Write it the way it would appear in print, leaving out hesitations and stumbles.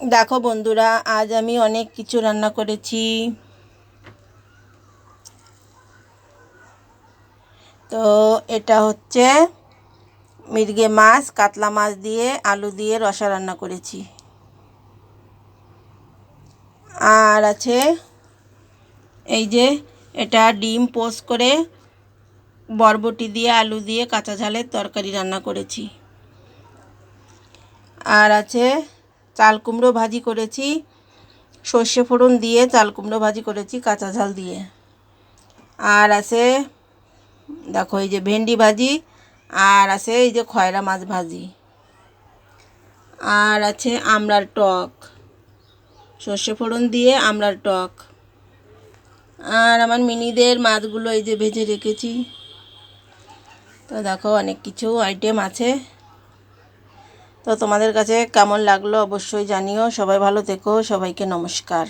দেখো বন্ধুরা, আজ আমি অনেক কিছু রান্না করেছি। তো এটা হচ্ছে মিরগে মাছ, কাতলা মাছ দিয়ে আলু দিয়ে রসা রান্না করেছি। আর আছে এই যে এটা ডিম পোস্ট করে বরবটি দিয়ে আলু দিয়ে কাঁচা ঝালের তরকারি রান্না করেছি। আর আছে চাল কুমড়ো ভাজি করেছি, সর্ষে ফোড়ন দিয়ে চাল কুমড়ো ভাজি করেছি কাঁচা ঝাল দিয়ে। আর আছে দেখো এই যে ভেন্ডি ভাজি, আর আছে এই যে খয়রা মাছ ভাজি। আর আছে আমড়ার টক, সর্ষে ফোড়ন দিয়ে আমড়ার টক। আর আমার মিনিদের মাছগুলো এই যে ভেজে রেখেছি। তো দেখো অনেক কিছু আইটেম আছে। তো তোমাদের কাছে কেমন লাগলো অবশ্যই জানিও। সবাই ভালো থেকো, সবাইকে নমস্কার।